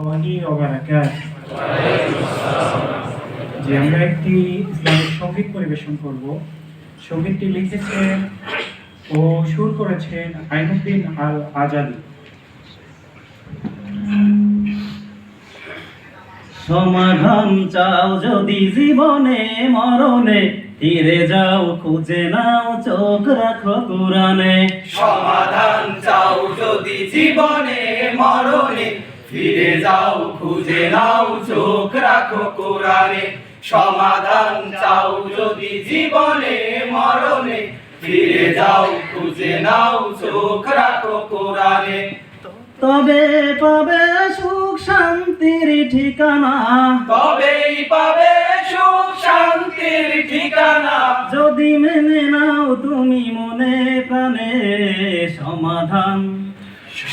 ওয়াহি ওয়া বারাকাতুহু। যে আমরা একটি ইসলামিক সঙ্গীত পরিবেশন করব। সঙ্গীতটি লিখেছেন ও সুর করেছেন আইনুদ্দিন আল আজাদি। সমাধান চাও যদি জীবনে মরণে, ফিরে যাও খুঁজে নাও চোখ রাখো কোরআনে। সমাধান চাও যদি জীবনে মরণে, ফিরে যাও খুঁজে নাও চোখ রাখো কোরআনে। সমাধান চাও যদি জীবনে মরণে, ফিরে যাও খুঁজে নাও চোখ রাখো কোরআনে। তবে পাবে সুখ শান্তির ঠিকানা, তবেই পাবে সুখ শান্তির ঠিকানা। যদি মেনে নাও তুমি মনে প্রাণে সমাধান।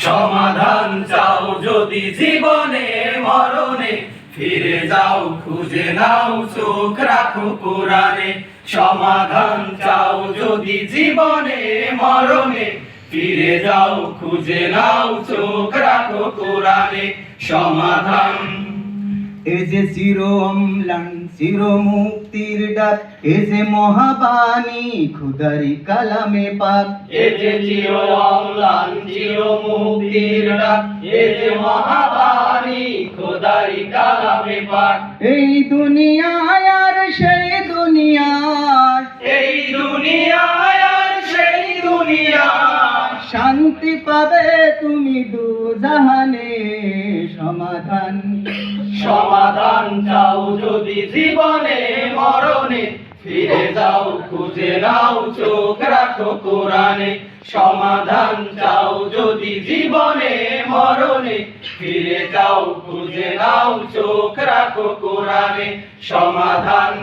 সমাধান চাও যদি জীবনে মরণে, ফিরে যাও খুঁজে নাও চোখ রাখো কোরআনে। সমাধান চাও যদি জীবনে মরণে, ফিরে যাও খুঁজে নাও চোখ রাখো কোরআনে। সমাধান এ যে চির অম্লান চির মুক্তির ডাক, এ যে মহাবাণী খুদারি কালামে পাক। এ যে চির অম্লান চির মুক্তির ডাক, এ যে মহাবাণী খোদারি কালামে পাক। এই দুনিয়ায় আর সেই দুনিয়ায়, এই দুনিয়ায় আর সেই দুনিয়ায়, শান্তি পাবে তুমি দুজাহানে সমাধান। সমাধান চাও যদি জীবনে মরণে, ফিরে যাও খুঁজে নাও চোখ রাখো কোরআনে। সমাধান চাও যদি জীবনে মরণে, ফিরে যাও খুঁজে নাও চোখ রাখো কোরআনে। সমাধান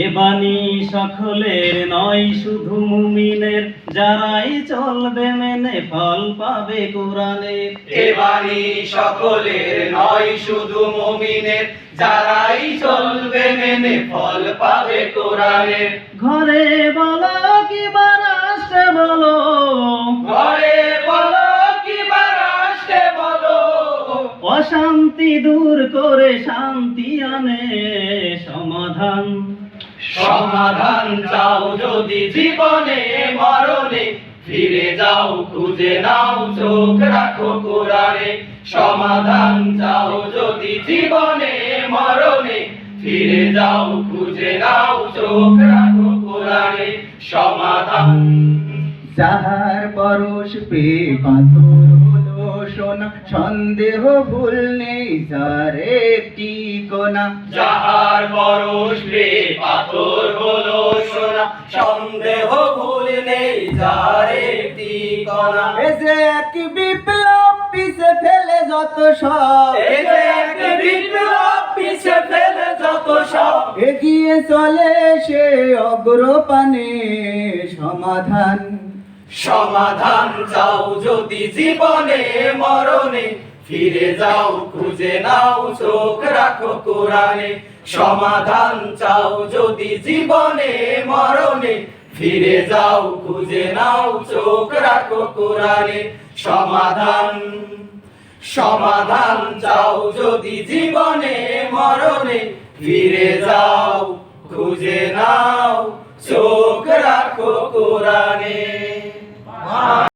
এ বাণী সকলের নয় শুধু মুমিনের, যারাই চলবে মেনে ফল পাবে কোরআনের। এ বাণী সকলের নয় শুধু মুমিনের, যারাই চলবে মেনে ফল পাবে কোরআনের। ঘরে বলো কিবা রাষ্ট্রে বলো, ঘরে বলো কিবা রাষ্ট্রে বলো, অশান্তি দূর করে শান্তি আনে সমাধান। সমাধান চাও যদি জীবনে মরণে, ফিরে যাও খুঁজে নাও চোখ রাখো কোরআনে। সমাধান চাও যদি জীবনে মরণে, ফিরে যাও খুঁজে নাও চোখ রাখো কোরআনে। সমাধান যাহার পরশ পে পাথর হলো সোনা, সন্দেহ ভুল নেই যার একটি কোনা। যাহার পরশ রে পাথর হলো সোনা, সন্দেহ ভুল নেই যার একটি কণা। এ যে এক বিপ্লব পিছে ফেলে যত সব, এ যে এক বিপ্লব পিছে ফেলে যত সব, এগিয়ে চলে সে অগ্রপানে সমাধান। সমাধান চাও যদি জীবনে মরণে, ফিরে যাও খুঁজে নাও চোখ রাখো কোরআনে। সমাধান চাও যদি জীবনে মরণে, ফিরে যাও খুঁজে নাও চোখ রাখো কোরআনে। সমাধান সমাধান চাও যদি জীবনে মরণে, ফিরে যাও খুঁজে নাও চোখ রাখো কোরআনে।